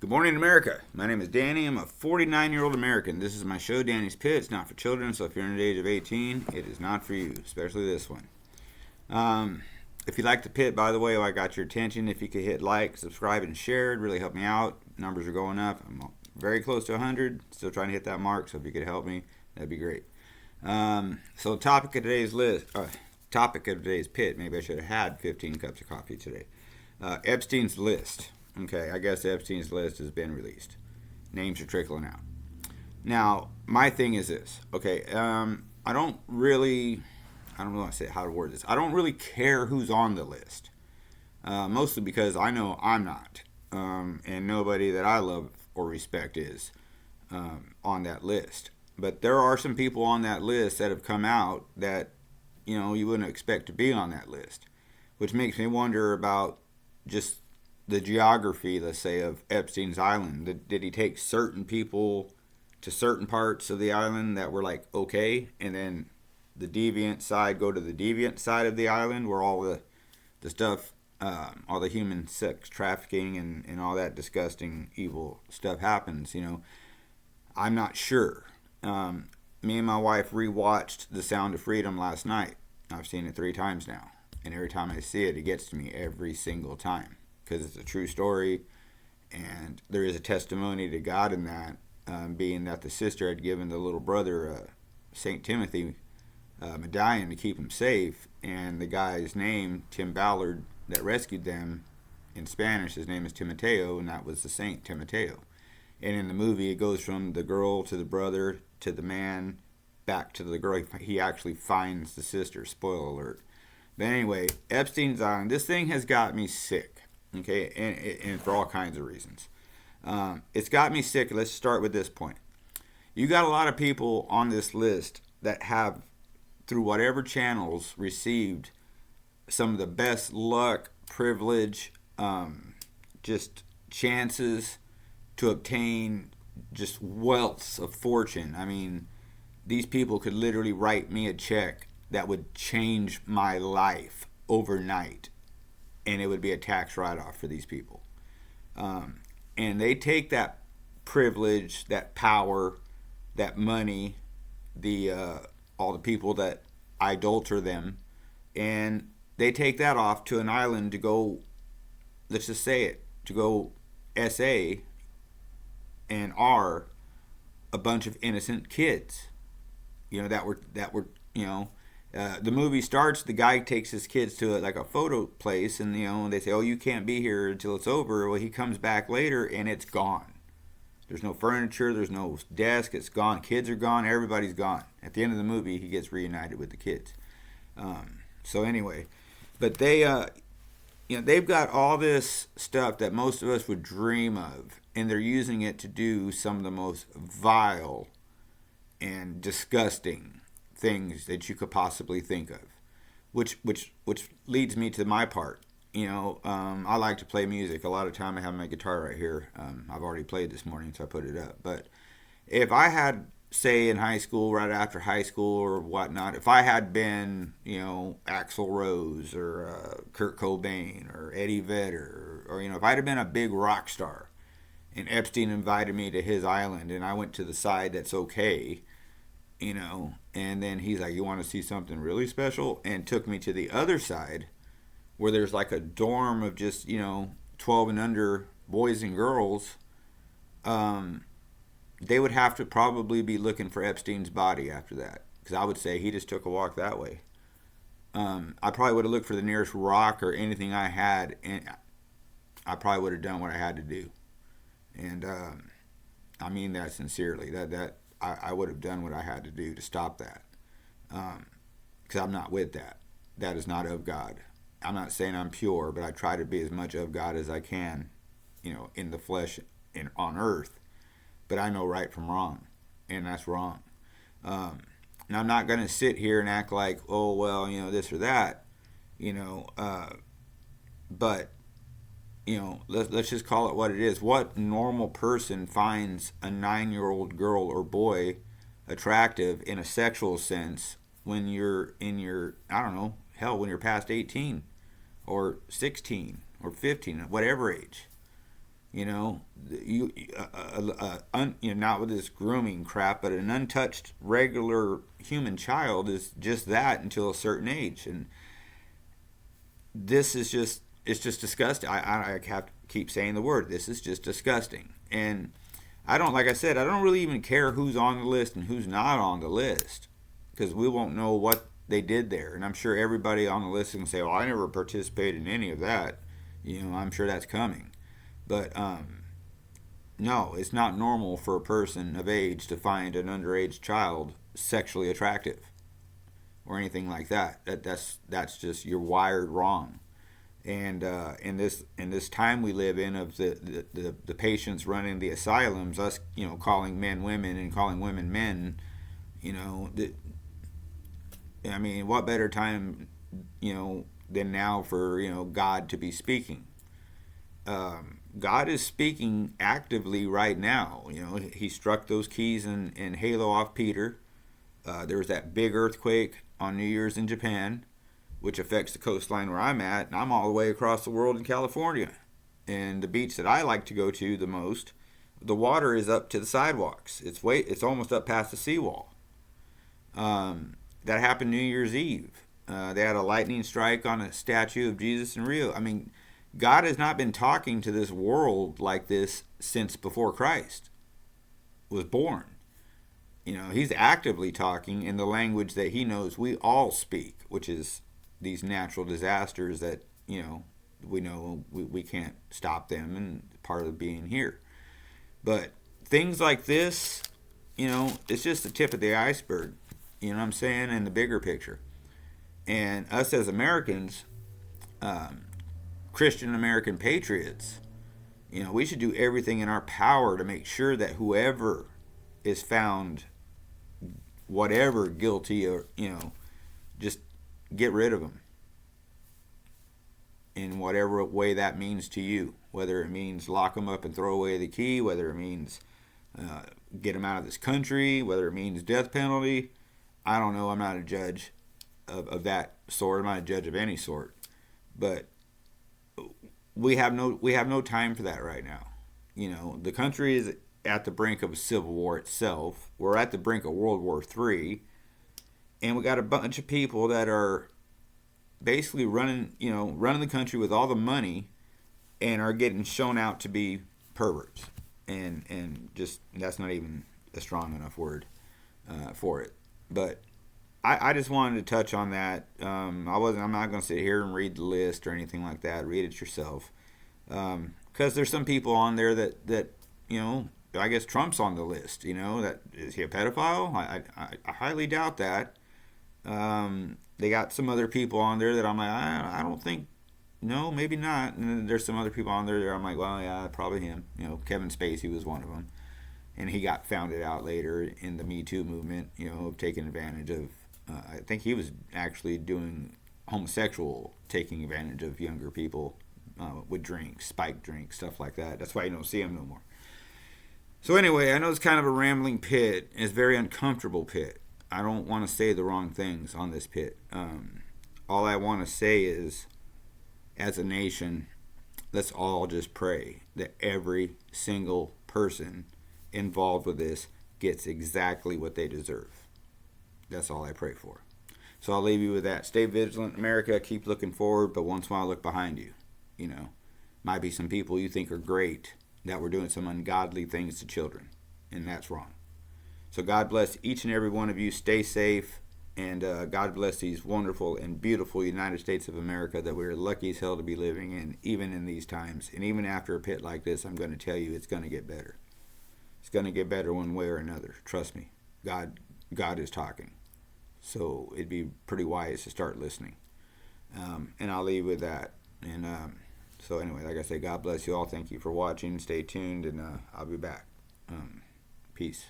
Good morning, America. My name is Danny. I'm a 49-year-old American. This is my show, Danny's Pit. It's not for children, so if you're under the age of 18, it is not for you, especially this one. Um, if you like the pit, by the way, I got your attention. If you could hit like, subscribe, and share, it'd really help me out. Numbers are going up. I'm very close to 100. Still trying to hit that mark, so if you could help me, that'd be great. So, topic of today's pit. Maybe I should have had 15 cups of coffee today. Epstein's list. Okay, I guess Epstein's list has been released. Names are trickling out. Now, my thing is this. Okay, I don't want to say how to word this. I don't really care who's on the list. Mostly because I know I'm not. And nobody that I love or respect is on that list. But there are some people on that list that have come out that, you wouldn't expect to be on that list. Which makes me wonder about just the geography, let's say, of Epstein's island. Did he take certain people to certain parts of the island that were like okay, and then the deviant side go to the deviant side of the island where all the stuff, all the human sex trafficking and all that disgusting, evil stuff happens? I'm not sure. Me and my wife rewatched The Sound of Freedom last night. I've seen it 3 times now, and every time I see it, it gets to me every single time because it's a true story, and there is a testimony to God in that, being that the sister had given the little brother St. Timothy medallion to keep him safe, and the guy's name, Tim Ballard, that rescued them, in Spanish, his name is Timoteo, and that was the Saint Timoteo. And in the movie, it goes from the girl to the brother to the man back to the girl. He actually finds the sister. Spoiler alert. But anyway, Epstein's Island, this thing has got me sick. Okay, and for all kinds of reasons. It's got me sick. Let's start with this point. You got a lot of people on this list that have, through whatever channels, received some of the best luck, privilege, just chances to obtain just wealths of fortune. I mean, these people could literally write me a check that would change my life overnight, and it would be a tax write-off for these people. And they take that privilege, that power, that money, all the people that idolater them, and they take that off to an island to go, let's just say it, to go SA and R a bunch of innocent kids, that were the movie starts, the guy takes his kids to a photo place, and they say, oh, you can't be here until it's over. Well, he comes back later and it's gone. There's no furniture, there's no desk, it's gone. Kids are gone, everybody's gone. At the end of the movie, he gets reunited with the kids. So anyway, but they've got all this stuff that most of us would dream of, and they're using it to do some of the most vile and disgusting things that you could possibly think of, which leads me to my part. I like to play music. A lot of time I have my guitar right here. I've already played this morning, so I put it up. But if I had, say, in high school, right after high school or whatnot, if I had been, Axl Rose or Kurt Cobain or Eddie Vedder, or if I'd have been a big rock star, and Epstein invited me to his island, and I went to the side that's okay, and then he's like, you want to see something really special? And took me to the other side where there's like a dorm of just, 12 and under boys and girls. They would have to probably be looking for Epstein's body after that, because I would say he just took a walk that way. I probably would have looked for the nearest rock or anything I had, and I probably would have done what I had to do. And I mean that sincerely. I would have done what I had to do to stop that, because I'm not with that. That is not of God. I'm not saying I'm pure, but I try to be as much of God as I can, in the flesh and on earth. But I know right from wrong, and that's wrong. Now, I'm not going to sit here and act like, oh, well, this or that, but, let's just call it what it is. What normal person finds a 9-year-old girl or boy attractive in a sexual sense when you're in your, I don't know, hell, when you're past 18 or 16 or 15, whatever age? You know, not with this grooming crap, but an untouched regular human child is just that until a certain age, and this is just it's just disgusting. I have to keep saying the word. This is just disgusting, and I don't like I said I don't really even care who's on the list and who's not on the list because we won't know what they did there, and I'm sure everybody on the list can say, "Well, I never participated in any of that." You know, I'm sure that's coming, but no, it's not normal for a person of age to find an underage child sexually attractive or anything like that. That's just you're wired wrong. And in this time we live in of the patients running the asylums, us calling men women and calling women men, you know, I mean, what better time than now for God to be speaking. God is speaking actively right now. He struck those keys and halo off Peter. There was that big earthquake on New Year's in Japan, which affects the coastline where I'm at, and I'm all the way across the world in California. And the beach that I like to go to the most, the water is up to the sidewalks. It's almost up past the seawall. That happened New Year's Eve. They had a lightning strike on a statue of Jesus in Rio. I mean, God has not been talking to this world like this since before Christ was born. He's actively talking in the language that he knows we all speak, which is these natural disasters that, we know we can't stop them and part of being here. But things like this, it's just the tip of the iceberg, you know what I'm saying, in the bigger picture. And us as Americans, Christian American patriots, we should do everything in our power to make sure that whoever is found whatever guilty or just get rid of them in whatever way that means to you, whether it means lock them up and throw away the key, whether it means get them out of this country, whether it means death penalty. I don't know. I'm not a judge of that sort. I'm not a judge of any sort, but we have no time for that right now. The country is at the brink of a civil war itself. We're at the brink of World War III, and we got a bunch of people that are basically running the country with all the money, and are getting shown out to be perverts, and just that's not even a strong enough word for it. But I just wanted to touch on that. I'm not going to sit here and read the list or anything like that. Read it yourself, because there's some people on there that I guess Trump's on the list. That is he a pedophile? I highly doubt that. They got some other people on there that I'm like, I don't think, no, maybe not. And then there's some other people on there that I'm like, well, yeah, probably him. Kevin Spacey was one of them, and he got found it out later in the Me Too movement. Taking advantage of. I think he was actually doing homosexual, taking advantage of younger people with drinks, spiked drinks, stuff like that. That's why you don't see him no more. So anyway, I know it's kind of a rambling pit. It's a very uncomfortable pit. I don't want to say the wrong things on this pit. All I want to say is, as a nation, let's all just pray that every single person involved with this gets exactly what they deserve. That's all I pray for. So I'll leave you with that. Stay vigilant, America. Keep looking forward, but once in a while look behind you. Might be some people you think are great that were doing some ungodly things to children, and that's wrong. So God bless each and every one of you. Stay safe, and God bless these wonderful and beautiful United States of America that we're lucky as hell to be living in, even in these times. And even after a pit like this, I'm going to tell you it's going to get better. It's going to get better one way or another. Trust me. God is talking. So it'd be pretty wise to start listening. And I'll leave with that. And so anyway, like I say, God bless you all. Thank you for watching. Stay tuned, and I'll be back. Peace.